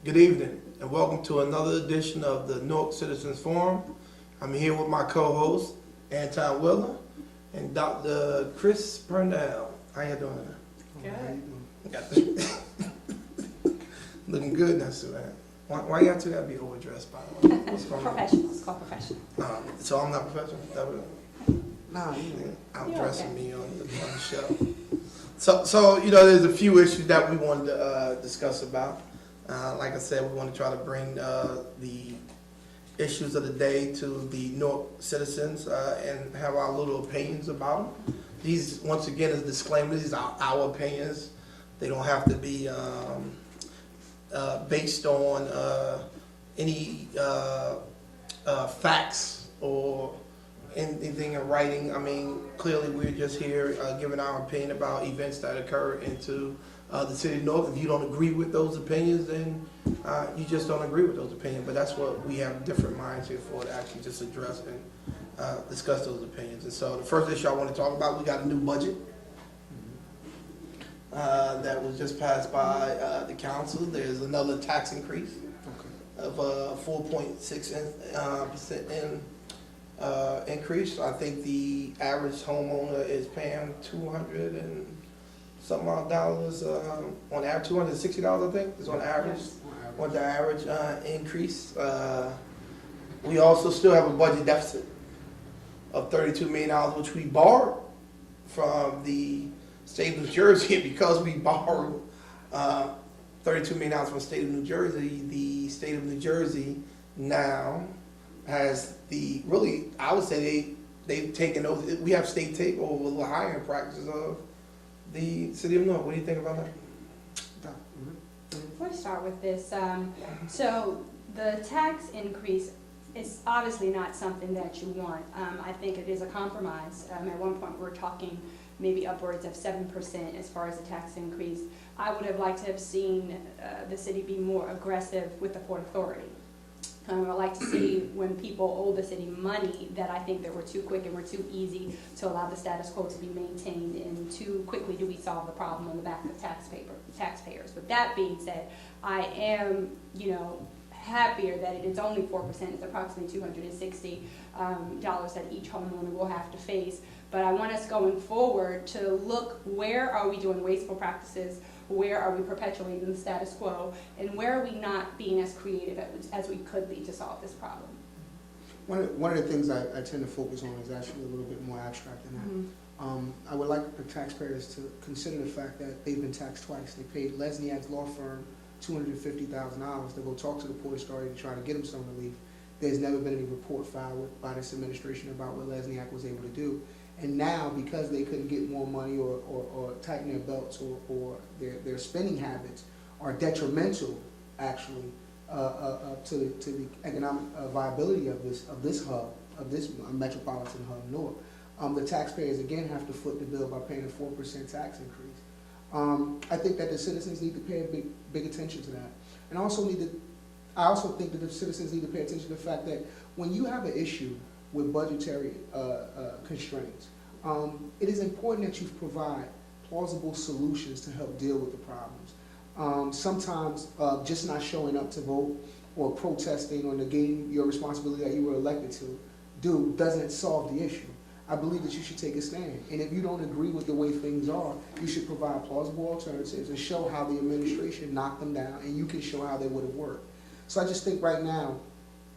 Good evening, and welcome to another edition of the Newark Citizens Forum. I'm here with my co-host, Anton Willer, and Dr. Chris Purnell. How you doing? Good. Looking good now, Sue Ann. Why y'all two gotta be overdressed, by the way? What's going on? Professional. It's called professional. So I'm not professional? That was Nah, you outdressing okay. me on the show. So there's a few issues that we wanted to discuss about. Like I said, we want to try to bring the issues of the day to the Newark citizens and have our little opinions about them. These, once again, as a disclaimer, these are our opinions. They don't have to be based on any facts or anything in writing. I mean, clearly we're just here giving our opinion about events that occur into the city of Newark. If you don't agree with those opinions, then you just don't agree with those opinions. But that's what we have different minds here for, to actually just address and discuss those opinions. And so the first issue I want to talk about, we got a new budget that was just passed by the council. There's another tax increase of 4.6% increase. I think the average homeowner is paying $200 and some odd dollars on average. $260, I think, is on average. Yes. On the average increase. We also still have a budget deficit of $32 million, which we borrowed from the state of New Jersey. And because we borrowed $32 million from the state of New Jersey, the state of New Jersey now has I would say they've taken over. We have state takeover with the hiring practices of the city of Newark. What do you think about that? Before I start with this, so the tax increase is obviously not something that you want. I think it is a compromise. At one point, we were talking maybe upwards of 7% as far as the tax increase. I would have liked to have seen the city be more aggressive with the Port Authority. I'd like to see when people owe the city money that I think that we're too quick and we're too easy to allow the status quo to be maintained, and too quickly do we solve the problem on the back of taxpayers. With that being said, I am, happier that it is only 4%. It's approximately $260 that each homeowner will have to face. But I want us going forward to look, where are we doing wasteful practices? Where are we perpetuating the status quo? And where are we not being as creative as we could be to solve this problem? One of the things I tend to focus on is actually a little bit more abstract than that. Mm-hmm. I would like the taxpayers to consider the fact that they've been taxed twice. They paid Lesniak's law firm $250,000 to go talk to the Port Authority to try to get them some relief. There's never been any report filed by this administration about what Lesniak was able to do. And now, because they couldn't get more money or tighten their belts or their spending habits are detrimental, actually, to the economic viability of this hub, of this metropolitan hub, Newark, the taxpayers again have to foot the bill by paying a 4% tax increase. I think that the citizens need to pay big attention to that, and I also think that the citizens need to pay attention to the fact that when you have an issue with budgetary constraints, it is important that you provide plausible solutions to help deal with the problems. Sometimes just not showing up to vote or protesting or negating your responsibility that you were elected to do doesn't solve the issue. I believe that you should take a stand. And if you don't agree with the way things are, you should provide plausible alternatives and show how the administration knocked them down, and you can show how they would have worked. So I just think right now,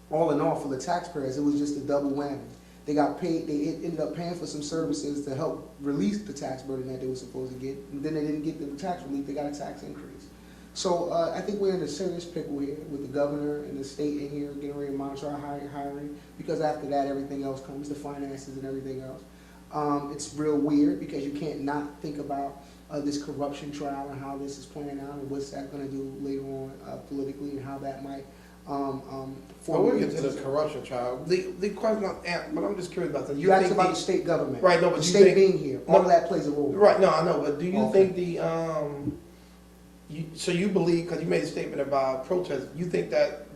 all in all, for the taxpayers, it was just a double whammy. They got paid, they ended up paying for some services to help release the tax burden that they were supposed to get, and then they didn't get the tax relief, they got a tax increase. So I think we're in a serious pickle here with the governor and the state in here getting ready to monitor our hiring, because after that everything else comes, the finances and everything else. It's real weird because you can't not think about this corruption trial and how this is playing out and what's that going to do later on politically, and how that might Well, we'll get to the corruption trial. The question, but I'm just curious about that. You asked about the state government, right? No, but the you state think, being here, all of that plays a role. Right? No, I know, but do you Okay. think so you believe, because you made a statement about protest, you think that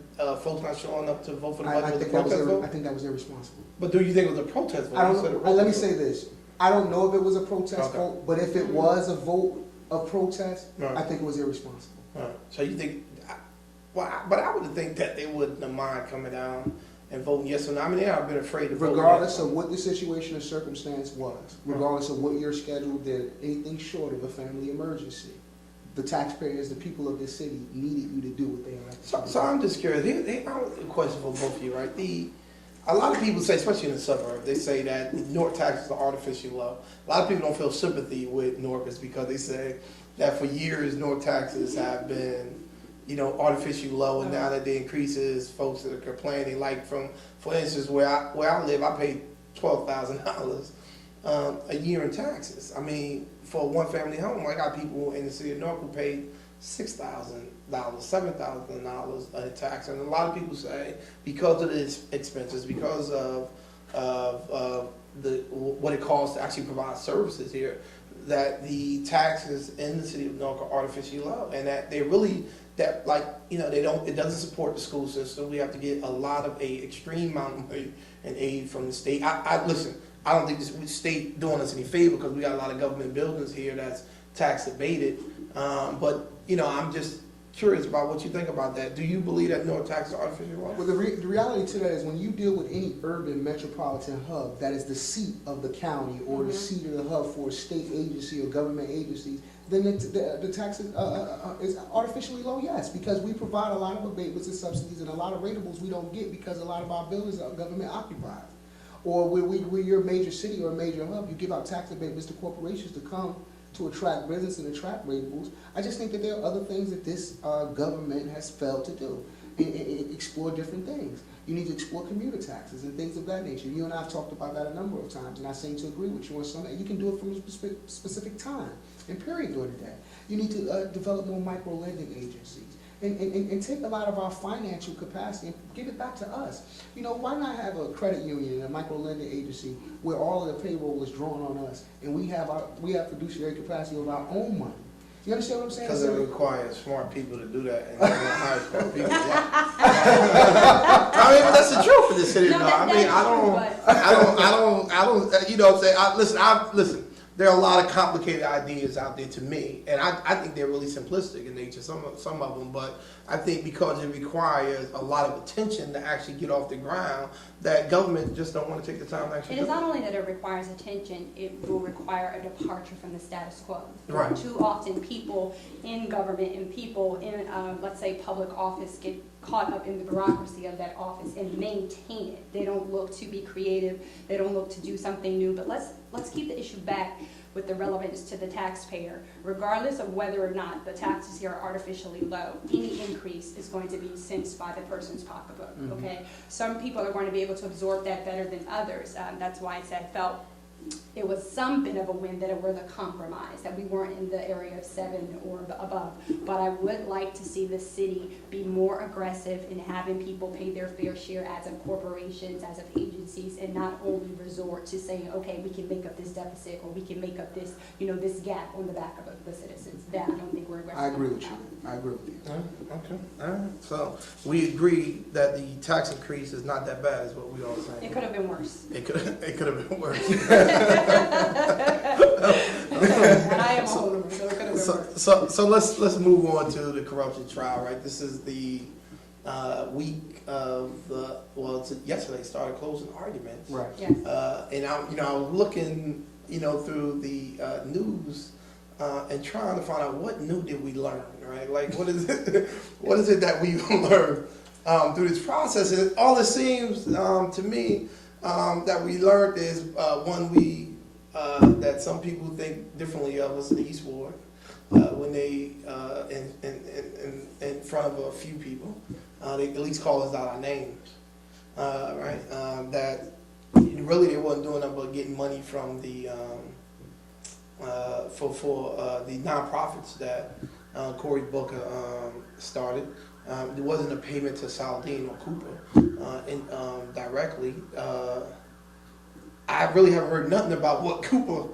folks not showing up to vote for the budget was a protest vote? I think that was irresponsible. But do you think it was a protest vote? I don't know. Let me say this. I don't know if it was a protest Okay. vote, but if it was a vote of protest, Right. I think it was irresponsible. Right. So you think, but I would think that they wouldn't mind coming down and voting yes or no. I mean, they have been afraid to vote. Regardless of what the situation or circumstance was, regardless of what your schedule did, anything short of a family emergency, the taxpayers, the people of this city needed you to do what they elected. So I'm just curious. I have a question for both of you, right? A lot of people say, especially in the suburbs, they say that Newark taxes are artificially low. A lot of people don't feel sympathy with Newarkers because they say that for years Newark taxes have been, artificially low, and now that the increases, folks that are complaining, like for instance, where I live, I pay $12,000 a year in taxes. I mean, for a one-family home, I got people in the city of Newark who pay $6,000, $7,000 in tax, and a lot of people say because of the expenses, because of what it costs to actually provide services here, that the taxes in the city of Newark are artificially low, and that they really it doesn't support the school system. We have to get a lot of extreme amount of money and aid from the state. Listen, I don't think the state doing us any favor because we got a lot of government buildings here that's tax abated. But I'm just curious about what you think about that. Do you believe that Newark taxes are artificially low? Well, the reality to that is when you deal with any urban metropolitan hub that is the seat of the county or the seat of the hub for a state agency or government agencies, then the tax is artificially low, yes, because we provide a lot of abatements and subsidies and a lot of rateables we don't get because a lot of our buildings are government occupied. Or where you're a major city or a major hub, you give out tax abatements to corporations to come to attract business and attract rateables. I just think that there are other things that this government has failed to do. Explore different things. You need to explore commuter taxes and things of that nature. You and I have talked about that a number of times, and I seem to agree with you on some of that. You can do it from a specific time and period during the day. You need to develop more micro-lending agencies and take a lot of our financial capacity and give it back to us. Why not have a credit union and a micro-lending agency where all of the payroll is drawn on us and we have fiduciary capacity of our own money? You understand what I'm saying? Because it requires smart people to do that, and they don't hire smart people. I mean, but that's the truth in the city. No, I mean, I don't. You know what I'm saying? Listen. There are a lot of complicated ideas out there to me, and I think they're really simplistic in nature, some of them, but I think because it requires a lot of attention to actually get off the ground, that government just don't want to take the time to actually It is not only that it requires attention, it will require a departure from the status quo. Right. Too often people in government and people in, let's say, public office get caught up in the bureaucracy of that office and maintain it. They don't look to be creative, they don't look to do something new, but let's keep the issue back with the relevance to the taxpayer. Regardless of whether or not the taxes here are artificially low, any increase is going to be sensed by the person's pocketbook, okay? Some people are going to be able to absorb that better than others. That's why I said felt it was some bit of a win that it was a compromise, that we weren't in the area of 7 or above. But I would like to see the city be more aggressive in having people pay their fair share as of corporations, as of agencies, and not only resort to saying, okay, we can make up this deficit or we can make up this, this gap on the back of the citizens. That I don't think we're aggressive. I agree with you. I agree with you. Okay. All right. So we agree that the tax increase is not that bad, is what we all saying. It could have been worse. It could have been worse. And I am a holder, so it could have been worse. So let's move on to the corruption trial, right? This is the week of yesterday started closing arguments, Right. Yes. and I was looking, through the news and trying to find out what new did we learn, right? Like what is it that we learned through this process? And all it seems to me that we learned is that some people think differently of us in the East Ward when they in front of a few people, they at least call us out our names, right? That really they wasn't doing nothing but getting money from the for the nonprofits that Cory Booker started. There wasn't a payment to Saladin or Cooper directly. I really haven't heard nothing about what Cooper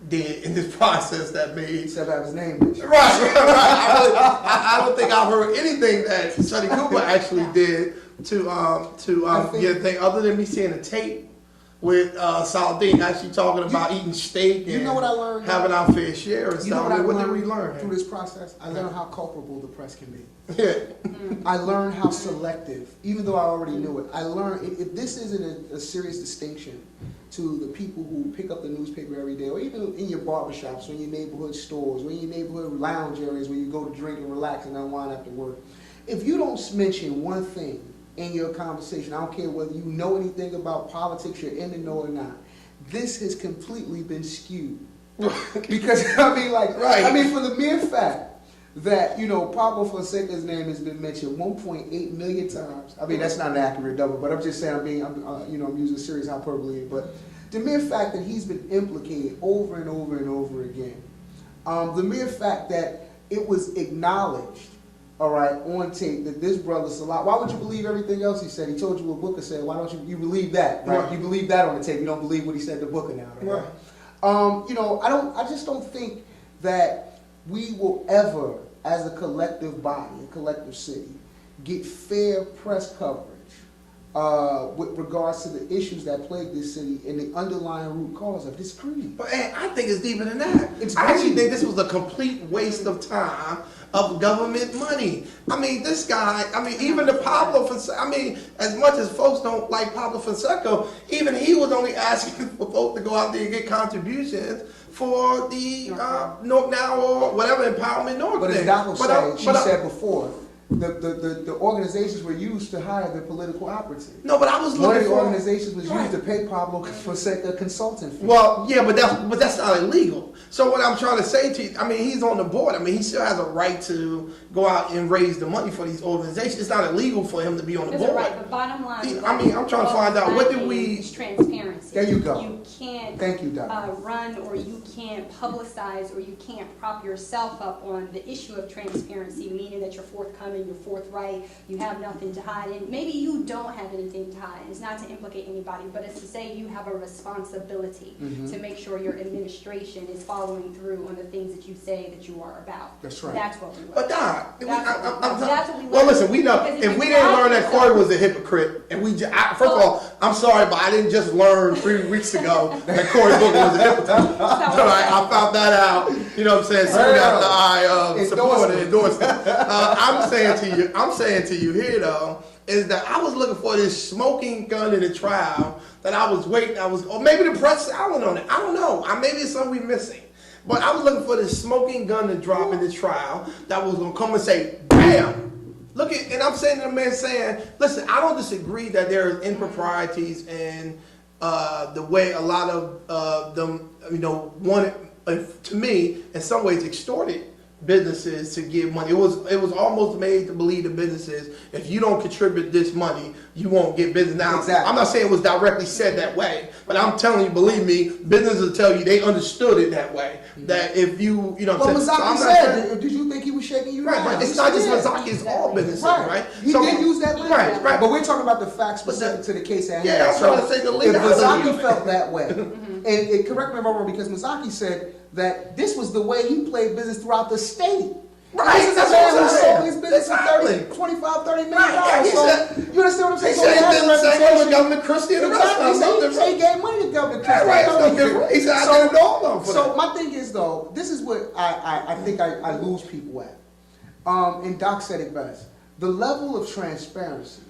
did in this process that made. Except have his name. Right. I don't think I've heard anything that Sonny Cooper actually did to get a thing other than me seeing the tape with Saldean actually talking about eating steak and You know what I learned? having our fair share and You know stuff. what I What did learned we learn? through this process? I learned how culpable the press can be. Yeah. I learned how selective, even though I already knew it. I learned if this isn't a serious distinction to the people who pick up the newspaper every day, or even in your barbershops, or in your neighborhood stores, or in your neighborhood lounge areas where you go to drink and relax and unwind after work. If you don't mention one thing in your conversation, I don't care whether you know anything about politics, you're in the know or not, this has completely been skewed. Because, I mean, like, Right. I mean, for the mere fact that, you know, Pablo Fonseca's name has been mentioned 1.8 million times. I mean, that's not an accurate number, but I'm just saying I'm using serious hyperbole. But the mere fact that he's been implicated over and over and over again, the mere fact that it was acknowledged, all right, on tape that this brother Salah, why would you believe everything else he said? He told you what Booker said. Why don't you believe that? Right? Right. You believe that on the tape. You don't believe what he said to Booker now. Right? You know, I just don't think that we will ever, as a collective body, a collective city, get fair press coverage with regards to the issues that plague this city and the underlying root cause of this creed. But I think it's deeper than that. I actually think this was a complete waste of time of government money. I mean, this guy, I mean, even the Pablo Fonseca, I mean, as much as folks don't like Pablo Fonseca, even he was only asking for folks to go out there and get contributions for the Newark Now or whatever Empowerment Newark But thing. as Daco said, she said before, the organizations were used to hire the political operatives. No, but I was One of looking the for organizations was used to pay Pablo Fonseca consulting fee. Well, yeah, but that's not illegal. So what I'm trying to say to you, I mean, he's on the board. I mean, he still has a right to go out and raise the money for these organizations. It's not illegal for him to be on the That's board. right, but bottom line. I mean, I'm trying to find out, what did we... It's transparency. There you go. You can't Thank you, Doc. run, or you can't publicize, or you can't prop yourself up on the issue of transparency, meaning that you're forthcoming, you're forthright, you have nothing to hide. And maybe you don't have anything to hide. It's not to implicate anybody, but it's to say you have a responsibility to make sure your administration is following through on the things that you say that you are about. That's right. That's what we want. But Doc, That's what we well, learned. listen, we know, Because if we you didn't lie learn to that yourself- Corey was a hypocrite, and first of all, I'm sorry, but I didn't just learn 3 weeks ago that Cory Booker was a hypocrite. All right, I found that out, you know what I'm saying, soon after I supported and endorsed it. I'm saying to you here though, is that I was looking for this smoking gun in the trial that I was waiting, or maybe the press silent on it, I don't know, maybe it's something we're missing. But I was looking for this smoking gun to drop in the trial that was gonna come and say, bam! Look at, and I'm saying to the man saying, listen, I don't disagree that there is improprieties in the way a lot of them, you know, wanted, to me, in some ways extorted businesses to give money. It was almost made to believe the businesses, if you don't contribute this money, you won't get business. Now, Exactly. I'm not saying it was directly said that way, but I'm telling you, believe me, businesses will tell you they understood it that way. That if you know what I'm But saying. Mazzocchi So I'm not saying- said, did you think he was shaking you Right, down? but it's He not just did. Mazzocchi, it's all businesses, right? He So- did use that language. Right. But we're talking about the facts specific to the case at hand. Yeah, I'm trying to say the If legality Mazzocchi of it. felt that way, and correct me if I'm wrong, because Mazzocchi said that this was the way he played business throughout the state. Right, This is that's a man what I'm who saying. sold his business for Exactly. 25, $30 million. Right, yeah, he So, said- you understand what I'm They saying? So said he he has did a the same way with reputation. Governor Christie and the rest Exactly. of them. He said he gave money to Governor Christie. Right, right, That's no no different. He said, I So- did it all of them for So that. my thing is though, this is what I think I lose people at. And Doc said it best. The level of transparency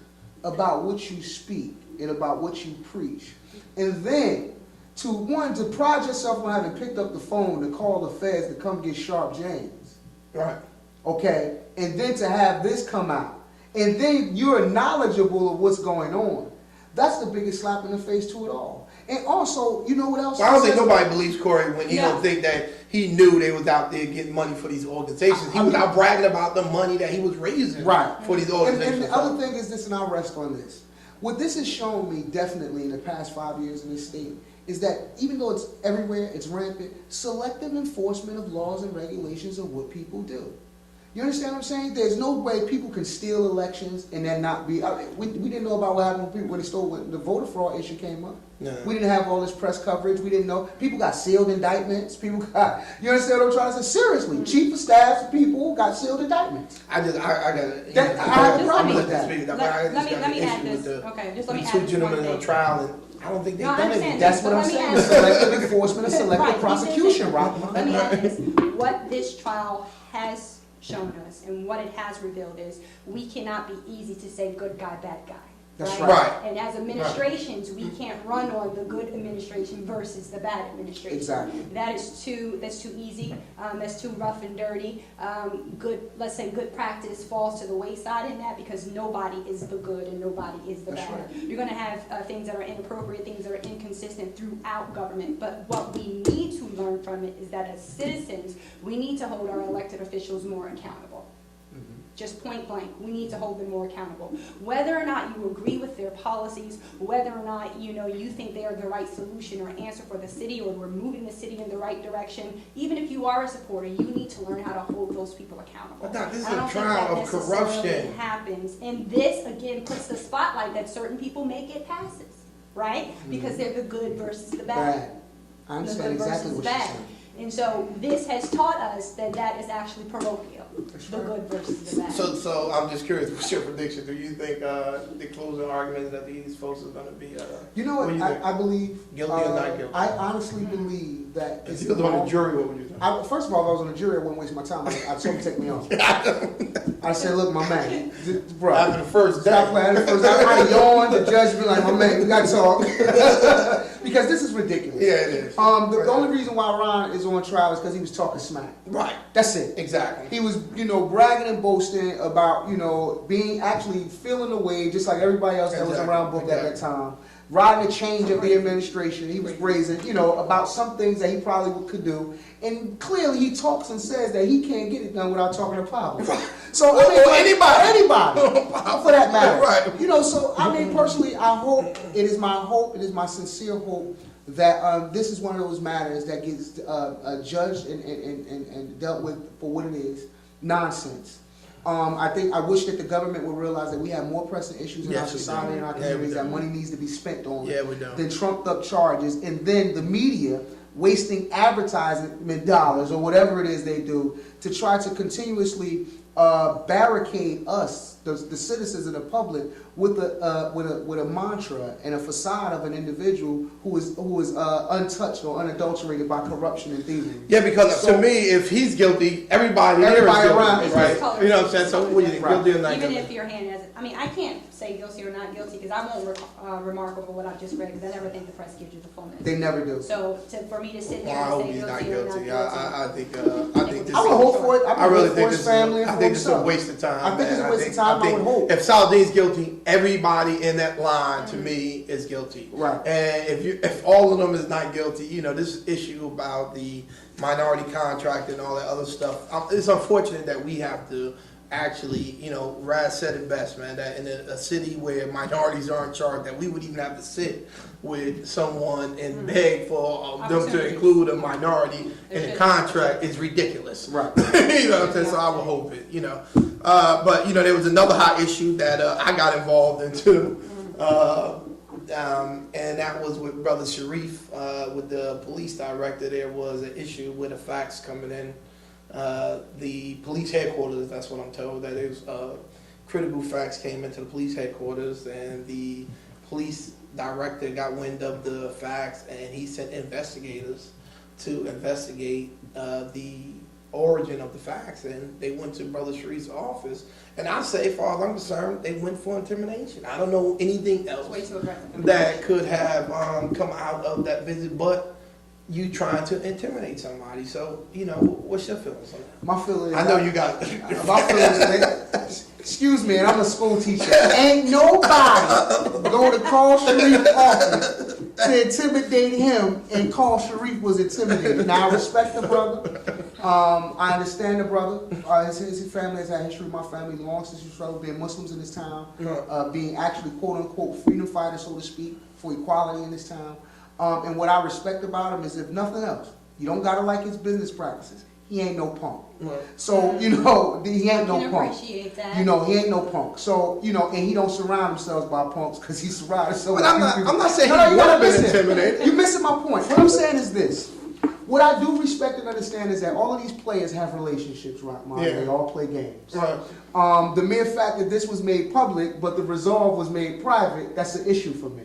about what you speak and about what you preach, and then to pride yourself on having picked up the phone to call the feds to come get Sharp James. Right. Okay, and then to have this come out, and then you're knowledgeable of what's going on. That's the biggest slap in the face to it all. And also, you know what else? Well, I don't think nobody believes Corey when he No. don't think that he knew they was out there getting money for these organizations. He was out bragging about the money that he was raising Right. for these And organizations. the other thing is this, and I'll rest on this. What this has shown me definitely in the past 5 years in this state is that even though it's everywhere, it's rampant, selective enforcement of laws and regulations of what people do. You understand what I'm saying? There's no way people can steal elections and then not be. We didn't know about what happened when people when they stole when the voter fraud issue came up. No. We didn't have all this press coverage. We didn't know. People got sealed indictments. People got. You understand what I'm trying to say? Seriously, chief of staffs, people got sealed indictments. I got I have a problem with that. Let me add this. Okay, just let me add two this one gentlemen on thing. trial and I don't think they've No, I done understand. it. That's what I'm Let me saying, ask- selective enforcement and selective Right, prosecution, Rock. Let me ask this, what this trial has shown us and what it has revealed is we cannot be easy to say good guy, bad guy. That's right? right. And as administrations, we can't run on the good administration versus the bad administration. Exactly. That's too easy, that's too rough and dirty. Let's say good practice falls to the wayside in that because nobody is the good and nobody is the That's bad. right. You're gonna have things that are inappropriate, things that are inconsistent throughout government, but what we need to learn from it is that as citizens, we need to hold our elected officials more accountable. Just point blank, we need to hold them more accountable. Whether or not you agree with their policies, whether or not you think they are the right solution or answer for the city, or we're moving the city in the right direction, even if you are a supporter, you need to learn how to hold those people accountable. But Doc, this is I don't a think trial that of necessarily corruption. happens, and this again puts the spotlight that certain people may get passes, right? Because they're the good versus the bad. Bad. I The understand good exactly versus what you're bad. saying. And so this has taught us that that is actually parochial, That's the right. good versus the bad. So I'm just curious, what's your prediction? Do you think the closing argument that these folks are going to be You know What what, do you think? I believe. Guilty or not guilty? I honestly believe that if it's you was on all- the jury, what would you think? First of all, if I was on the jury, I wouldn't waste my time. I told him to take me on. I said, look, my man, bro. After the first Stop day. playing. First, I yawned. The judge be like, my man, we got to talk. Because this is ridiculous. Yeah, it is. The only reason why Ron is on trial is because he was talking smack. Right, That's it. exactly. He was, bragging and boasting about, being actually feeling the wave, just like everybody else that was Exactly, around Book at that exactly. time. Riding the change of the administration. He was brazen, about some things that he probably could do. And clearly he talks and says that he can't get it done without talking to Pablo. So, I mean, Or anybody. for that matter. Right. So, I mean, personally, I hope, it is my sincere hope that this is one of those matters that gets judged and dealt with for what it is, nonsense. I wish that the government would realize that we have more pressing issues in our Yes, we do. society and our Yeah, we communities do. that money needs to be spent on Yeah, we do. than trumped up charges, and then the media wasting advertisement dollars or whatever it is they do to try to continuously barricade us, the citizens and the public, with a mantra and a facade of an individual who is untouched or unadulterated by corruption and thievery. Yeah, because to me, if he's guilty, everybody there is Everybody guilty, around is right? guilty. You know what I'm saying? So what do you think, Right. guilty or not Even guilty? if your hand has, I can't say guilty or not guilty because I won't remark over what I've just read because I never think the press gives you the fullness. They never do. So for me to sit Well, here I and hope say he's not guilty or not guilty. guilty. I think this. I would hope for it. I really think for this his is. family I and for think this is a himself. waste of time. I think it's a man. waste of time. I would hope. If Saldine's guilty, everybody in that line to me is guilty. Right. And if all of them is not guilty, this issue about the minority contract and all that other stuff, it's unfortunate that we have to actually, Raz said it best, man, that in a city where minorities are in charge, that we would even have to sit with someone and beg for them to Opportunities. include a minority in a It contract is ridiculous. Right. You know what I'm saying? So I would hope it, But, there was another hot issue that I got involved in too. And that was with Brother Sharif, with the police director. There was an issue with the facts coming in. The police headquarters, that's what I'm told, that is critical facts came into the police headquarters, and the police director got wind of the facts, and he sent investigators to investigate the origin of the facts, and they went to Brother Sharif's office, and I say, as far as I'm concerned, they went for intimidation. I don't know anything else Way too aggressive. that could have come out of that visit, but you trying to intimidate somebody. So, what's your feelings on that? My feeling is I know you got. my feelings is, excuse me, and I'm a school teacher. Ain't nobody go to Carl Sharif's office to intimidate him, and Carl Sharif was intimidated. Now, I respect the brother. I understand the brother. His family has had history. My family long since you struggled being Muslims in this town, being actually quote unquote freedom fighters, so to speak, for equality in this town. And what I respect about him is, if nothing else, you don't gotta like his business practices. He ain't no punk. So, he ain't no I can punk. appreciate that. He ain't no punk. So, and he don't surround himself by punks because he's surrounded himself But by I'm not saying No, he you would gotta have been listen. intimidated. You're missing my point. What I'm saying is this. What I do respect and understand is that all of these players have relationships, right, Mom? Yeah. They all play games. Right. The mere fact that this was made public, but the resolve was made private, that's an issue for me.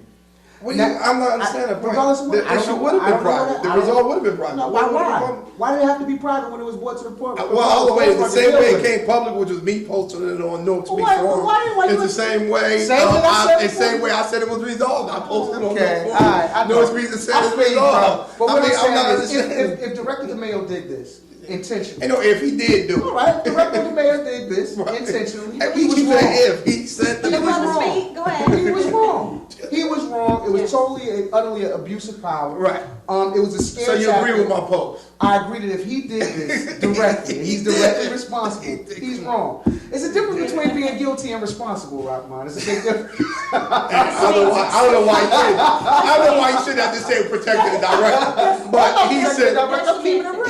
I'm not understanding the point. Regardless of what, The issue would have been private. The result would have been private. No, why? Why did it have to be private when it was brought to the public? Well, wait, the same way it came public, which was me posting it on Newark Speaks Forum. It's the same way. Same way I said it was resolved. I posted it on Newark Forum. Newark Speaks and said it's resolved. But what I'm I'm not saying is, understanding. if Director DeMayo did this intentionally, You know, if he did do all it. right, Director DeMayo did this Right. intentionally. And He we was keep wrong. saying if he said He that. was Brother wrong. Speak, go ahead. He was wrong. He was wrong. It was Yes. totally and utterly an abuse of power. Right. It was a scare So you tactic. agree with my post? I agree that if he did this directly, and he's directly responsible, he's wrong. It's a difference between being guilty and responsible, Rockman. It's a big difference. I don't know why you should have to say protected the director. But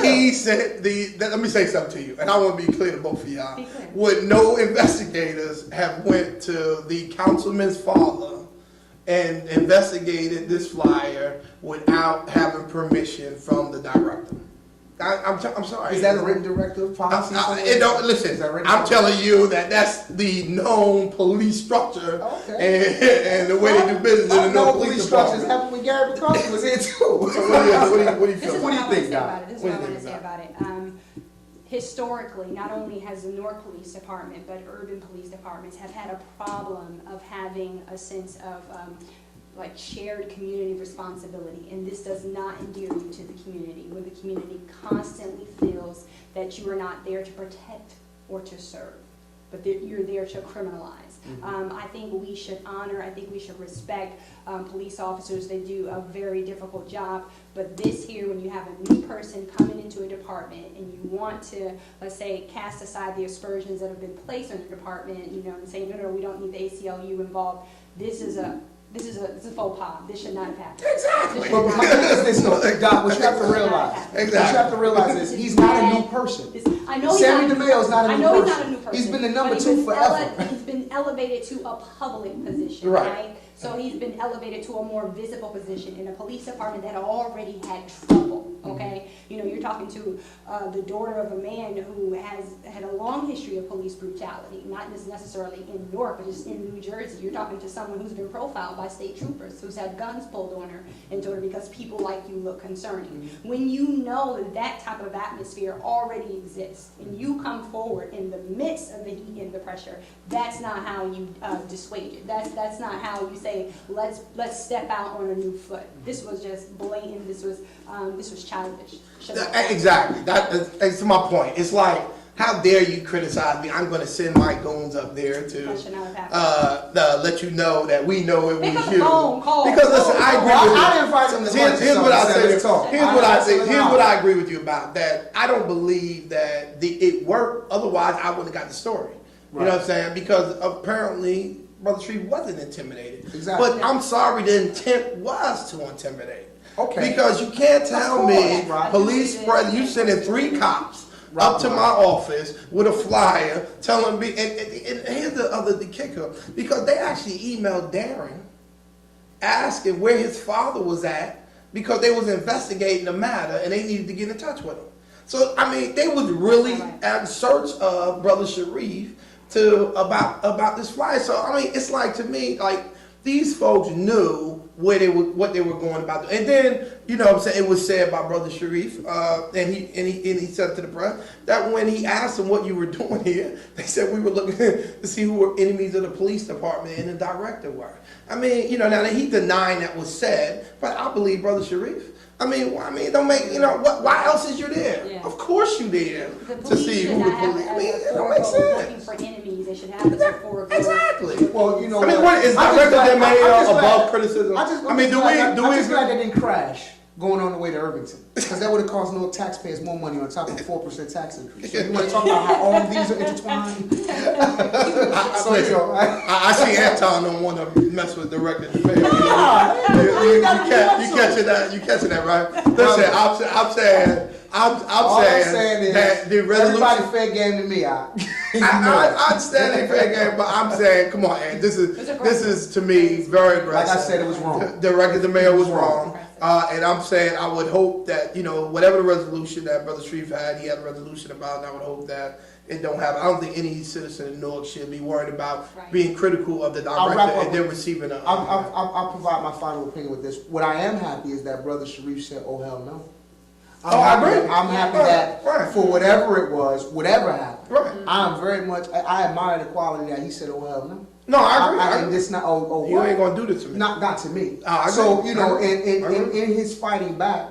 he said let me say something to you, and I want to be clear to both of y'all. Be clear. Would no investigators have went to the councilman's father and investigated this flyer without having permission from the director? I'm sorry. Is that a written directive policy? Listen, I'm telling you that's the known police structure and the way they do business in the known police structures department. happened when Gary McCarthy was here too. So what do you This feel? is What what do you I want to think, say Doc? about it. This is What what I do you want to think, say about it. Historically, not only has the Newark Police Department, but urban police departments have had a problem of having a sense of like shared community responsibility, and this does not endear you to the community when the community constantly feels that you are not there to protect or to serve, but that you're there to criminalize. I think we should honor, I think we should respect police officers. They do a very difficult job, but this here, when you have a new person coming into a department and you want to, let's say, cast aside the aspersions that have been placed on the department, you know, and say, no, we don't need the ACLU involved. This is a faux pas. This should not have happened. Exactly. But my thing is this, though, Doc, what you have to realize, what you have to realize is he's not a new person. I know Sammy DeMayo is not a new person. I know he's not a new person. He's been the number but two forever. He's been elevated to a public position, Right. right? So he's been elevated to a more visible position in a police department that already had trouble, okay? You know, you're talking to the daughter of a man who has had a long history of police brutality, not just necessarily in Newark, but just in New Jersey. You're talking to someone who's been profiled by state troopers, who's had guns pulled on her and told her because people like you look concerning. When you know that that type of atmosphere already exists, and you come forward in the midst of the heat and the pressure, that's not how you dissuade it. That's not how you say, let's step out on a new foot. This was just blatant. This was childish. Exactly. That's my point. It's like, how dare you criticize me? I'm going to send my goons up there to That should not have happened. let you know that we know it was Pick up you. the phone, call. Because listen, I agree with you. I didn't invite him to Here's what I say. Let's talk. Here's what I say. Here's what I agree with you about. That I don't believe that it worked. Otherwise, I wouldn't have got the story. You know what I'm saying? Because apparently, Brother Shreve wasn't intimidated. Exactly. But I'm sorry, the intent was to intimidate. Okay. Because you can't tell me Right. police spread. You sending 3 cops up to my office with a flyer telling me. And here's the kicker, because they actually emailed Darren asking where his father was at because they was investigating the matter and they needed to get in touch with him. So I mean, they was really in search of Brother Sharif about this flyer. So I mean, it's like, to me, like, these folks knew what they were going about. And then, you know what I'm saying, it was said by Brother Sharif, and he said to the press that when he asked them what you were doing here, they said we were looking to see who were enemies of the police department and the director were. I mean, you know, now he denied that was said, but I believe Brother Sharif. I mean, don't make, you know, why else is you there? Yeah. Of course you there The to police see should who the not have police. I as mean, a it don't make looking sense. for enemies. They should have it for a goal. Exactly. Well, you know, I mean, what is I'm Director just glad- DeMayo I'm just glad- above criticism? I'm just do glad that didn't crash going on the way to Irvington, because that would have cost Newark taxpayers more money on top of a 4% tax increase. So you want to talk about how all of these are intertwined? I see Anton don't want to mess with Director DeMayo. You catching that, right? Listen, I'm saying that the resolution. Everybody fair game to me. I understand they fair game, but I'm saying, come on, Ant, this is to me very aggressive. Like I said, it was wrong. Director DeMayo was wrong. And I'm saying I would hope that, you know, whatever the resolution that Brother Shreve had, he had a resolution about, and I would hope that it don't happen. I don't think any citizen in Newark should be worried about Right. being critical of the I'll director wrap up and then with- receiving a. I'll provide my final opinion with this. What I am happy is that Brother Sharif said, "Oh hell no." Oh, I agree. I'm happy Right, that right. for whatever it was, whatever happened, Right. I'm very much. I admire the quality that he said, "Oh hell no." No, I agree. I And agree. this not. Oh, You what? ain't gonna do this to me. Not to me. Oh, I So agree. you know, I agree. I agree. in his fighting back,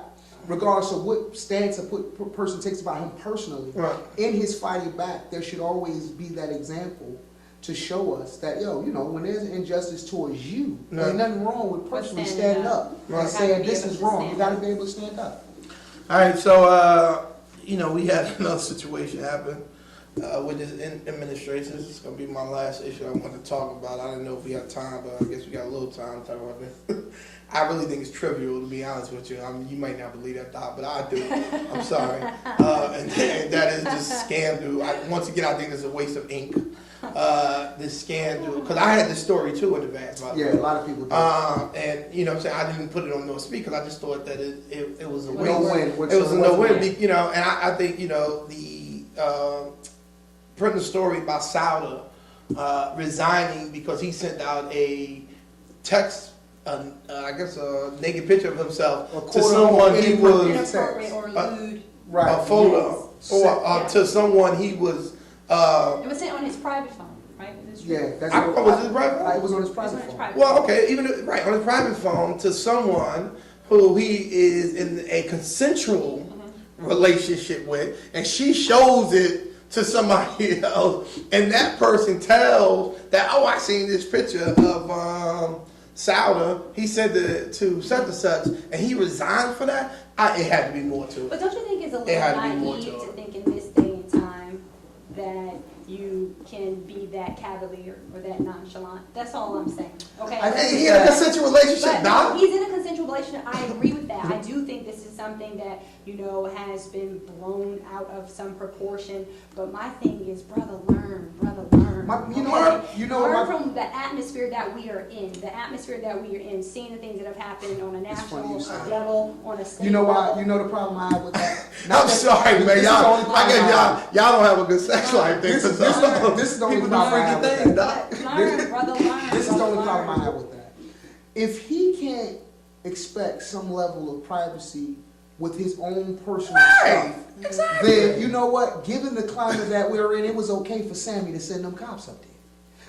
regardless of what stance a person takes about him personally, Right. in his fighting back, there should always be that example to show us that, yo, you know, when there's an injustice towards you, No. ain't nothing wrong with personally standing standing up. up Right. and saying Be this able is to wrong. You stand gotta up. be able to stand up. All right, so we had another situation happen with this administration. This is gonna be my last issue I want to talk about. I don't know if we have time, but I guess we got a little time to talk about this. I really think it's trivial, to be honest with you. I mean, you might not believe that, Doc, but I do. I'm sorry. And that is this scandal. Once again, I think it's a waste of ink. This scandal, because I had this story too in advance. By the Yeah, way. a lot of people do. And you know what I'm saying, I didn't put it on no speak because I just thought that it was a waste. No win. It was a no win, you know, and I think, you know, the printing the story about Sauter resigning because he sent out a text, I guess a naked picture of himself A to quote someone unquote he inappropriate was, Inappropriate or lewd. Right. a photo, or Yeah. to someone he was, It was sent on his private phone, right? Is this true? Yeah, that's I was his private phone? It was on his It was private on his phone. private Well, phone. okay, even right on his private phone to someone who he is in a consensual relationship with, and she shows it to somebody else, and that person tells that, oh, I seen this picture of Sauter. He sent it to such and such, and he resigned for that. It had to be more to it. But don't you think it's a It had little to be more naive to to it. think in this day and time that you can be that cavalier or that nonchalant? That's all I'm saying, okay? I think He in a consensual relationship, But Doc. no, he's in a consensual relationship. I agree with that. I do think this is something that, you know, has been blown out of some proportion. But my thing is, brother, learn, You know okay? what? You know Learn what? from the atmosphere that we are in. The atmosphere that we are in, seeing the things that have happened on a It's funny national you say that. level, on a state You know why? level. You know the problem I have with that. I'm sorry, man. This is the Y'all, only problem I guess I have. y'all don't have a good sex life thing. This is the only People do problem I freaky have with things, that. Doc. Learn, brother, learn. This is the brother, only problem I learn. have with that. If he can't expect some level of privacy with his own personal Right. stuff, Exactly. then you know what? Given the climate that we're in, it was okay for Sammy to send them cops up there.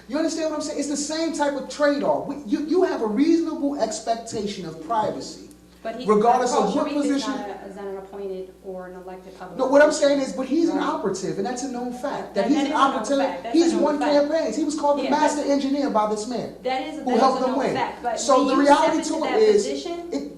You understand what I'm saying? It's the same type of trade-off. You have a reasonable expectation of privacy. But he, Regardless Paul of what Sharif position- is not an appointed or an elected public. No, what I'm official. saying is, but he's an Right. operative, and that's a known fact. That That he's is an a known operative. fact. That's a He's known won fact. campaigns. He was called the Yeah, master but- engineer by this man. That is Who helped a them known win. fact. But So when the you reality step to into it that is, position,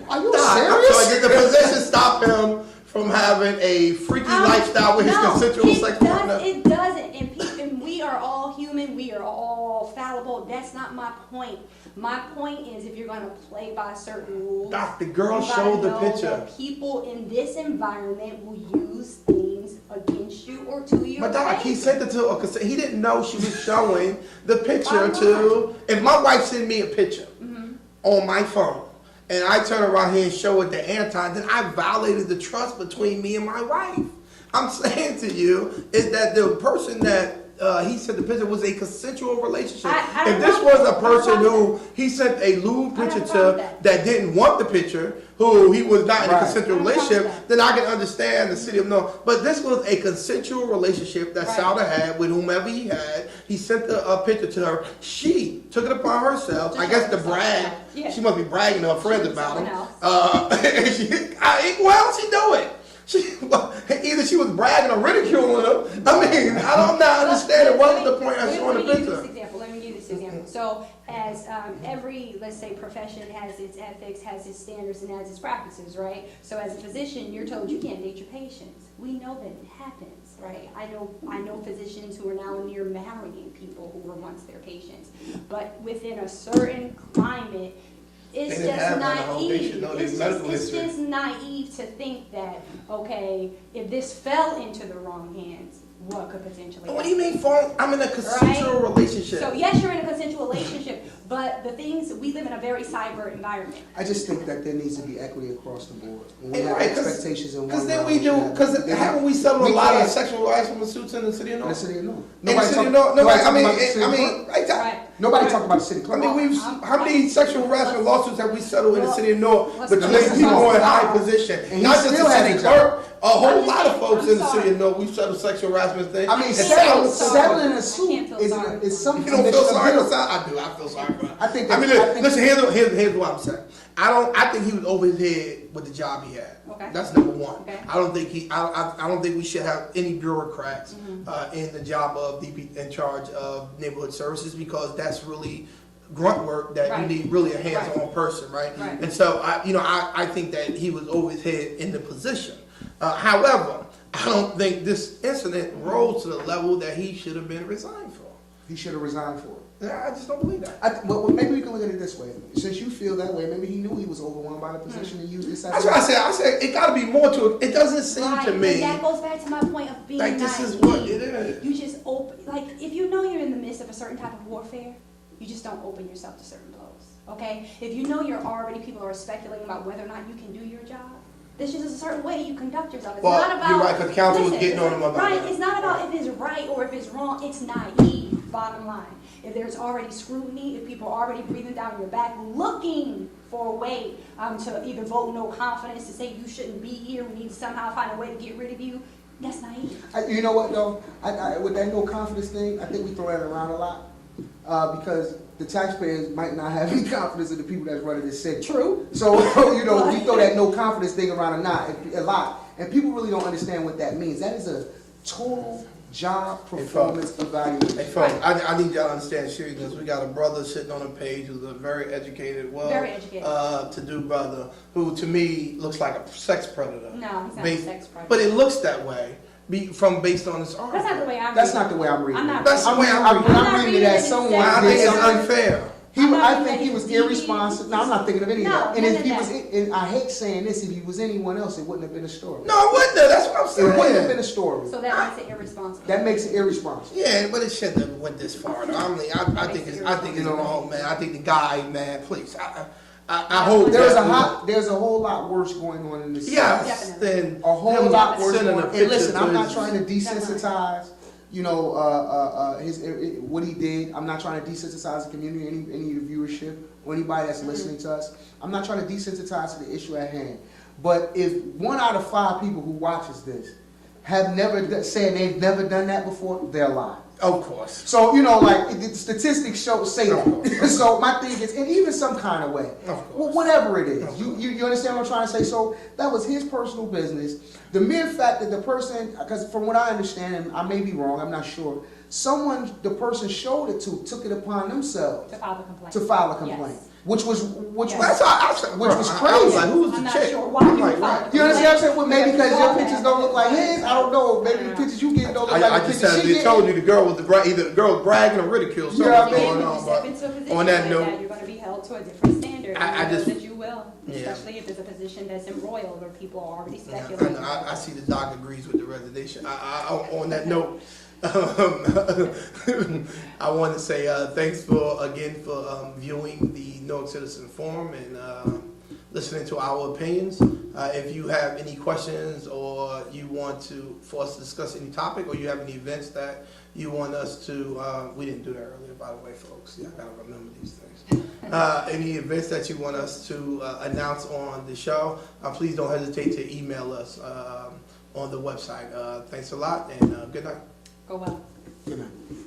are you Nah, I'm serious? sorry. Did the position stop him from having a freaky lifestyle with his consensual sex partner? It doesn't. And we are all human. We are all fallible. That's not my point. My point is, if you're going to play by certain rules, Doc, the girl you gotta showed the know picture. that people in this environment will use things against you or to your But Doc, he face. sent it to her because he didn't know she was showing the picture Why to. If my wife sent me a picture Mm-hmm. on my phone, and I turn around here and show it to Anton, then I violated the trust between me and my wife. I'm saying to you is that the person that he sent the picture was a consensual relationship. I If this don't was know. a person I don't who he sent a lewd I don't picture have a problem to with that didn't want the picture, who he was not in a Right. consensual I don't have a problem relationship, with that. then I can understand the city of North. But this was a consensual relationship that Right. Sauter had with whomever he had. He sent a picture to her. She took it upon herself, To I guess, show to herself, brag. yeah. She must be bragging to her friends about him. Someone else. And well, she do it. Either she was bragging or ridiculing him. I mean, I don't not understand it. What was the point of showing the Let me give you this picture? example. Let me give you this example. So, as every, let's say, profession has its ethics, has its standards, and has its practices, right? So, as a physician, you're told you can't date your patients. We know that it happens, right? I know physicians who are now near marrying people who were once their patients. But within a certain climate, it's They didn't just have that at home. They naive. should know their It's medical just history. naive to think that, okay, if this fell into the wrong hands, what could potentially What do you mean, phone? I'm in a consensual relationship. So yes, you're in a consensual relationship, but But the things, we live in a very cyber environment. I just think that there needs to be equity across the board. When we And have right, expectations in one Because then realm, we do, should because have- haven't we settled a We lot of can't- sexual harassment suits in the city of in the North? city of North. In the city of North, nobody, I mean, right there. Right. Nobody talked about the city I clerk. mean, how many sexual harassment lawsuits have we settled in the city of North Let's between talk people about in high that. position? And he Not just still the has city a job. clerk, a whole I'm lot of just folks saying, in the I'm city sorry. of North, we've settled sexual harassment things. I mean, And sorry. settling a I suit can't feel sorry. is something You don't that feel should sorry have for been. I do. I feel sorry for him. I think I mean, that- listen. Here's what I'm saying. I think he was over his head with the job he had. Okay. That's number one. Okay. I don't think we should have any bureaucrats in the job of in charge of neighborhood services, because that's really grunt work that Right. you need really a hands-on person, right? Right. And so I think that he was over his head in the position. However, I don't think this incident rose to the level that he should have been resigned for. He should have resigned for it. I just don't believe that. Well, maybe we can look at it this way. Since you feel that way, maybe he knew he was overwhelmed by the position and used this as That's what I said it got to be more to it. It doesn't seem Right, to but me that goes back to my point of being like this is naive. what it is. You just open, like, if you know you're in the midst of a certain type of warfare, you just don't open yourself to certain blows, okay? If you know people are speculating about whether or not you can do your job, there's just a certain way you conduct yourself. It's Well, not about, you're right, 'cause the council was listen, getting on him about right, that. it's not about if it's right or if it's wrong, it's naive, bottom line. If there's already scrutiny, if people are already breathing down your back, looking for a way to either vote no confidence, to say you shouldn't be here, we need to somehow find a way to get rid of you, that's naive. You know what though? With that no confidence thing, I think we throw that around a lot because the taxpayers might not have any confidence in the people that's running this city. True. So we throw that no confidence thing around a lot, and people really don't understand what that means. That is a total job performance evaluation. Hey, folks, I need y'all to understand seriousness. We got a brother sitting on a page who's a very educated, Very educated. to-do brother, who to me looks like a sex predator. No, he's not a Based- sex predator. But it looks that way based on this article. That's not the way I'm That's reading not the way I'm reading I'm it. not That's the way I'm reading it. I'm not reading it reading as it someone exactly. I did think it's something. unfair. I think he was irresponsible. No, I'm not thinking of any of No, that. And none if of he that. was, and I hate saying this, if he was anyone else, it wouldn't have been a story. No, it wouldn't have. That's what I'm It saying. wouldn't have been a story. So that makes it irresponsible. That makes it irresponsible. Yeah, but it shouldn't have went this far. Though. I think it's wrong, man. I think the guy, man, please. I hope There's a whole lot worse going on in this city. yes, Definitely. then A whole him lot worse sending going a on. picture And listen, I'm to not his- trying to desensitize, what he did. I'm not trying to desensitize the community, any of the viewership, or anybody that's listening to us. I'm not trying to desensitize to the issue at hand. But if 1 out of 5 people who watches this have never said they've never done that before, they're lying. Of course. So, the statistics say that. So my thing is, and even some kind of way, Of course. well, whatever it is, Of you understand what I'm trying to say? So that was his personal business. The mere fact that the person, because from what I understand, and I may be wrong, I'm not sure, the person showed it to, took it upon themselves To file a complaint. to file a complaint, Yes. which was Yes. That's how I said, Which was I was crazy. like, who's I'm the not chick? sure why I'm you like, filed right. it. You understand what I'm saying? Well, maybe because your Yeah. pictures don't look like his. I don't know. Maybe the pictures you get don't look I like the just pictures said she they told get. you the girl was either the girl was bragging or ridiculed. Something Yeah, was I mean, going When you on. step But into a position on that like note, that, you're going to be held to a different standard. I And just- that you will, Yeah. especially if it's a position that's embroiled where people are already yeah, speculating. I see the doc agrees with the resignation. On that note, I want to say thanks for viewing the Newark Citizen Forum and listening to our opinions. If you have any questions or you want for us to discuss any topic, or you have any events that you want us to, we didn't do that earlier, by the way, folks. Yeah, I gotta remember these things. Any events that you want us to announce on the show, please don't hesitate to email us on the website. Thanks a lot, and good night. Go well.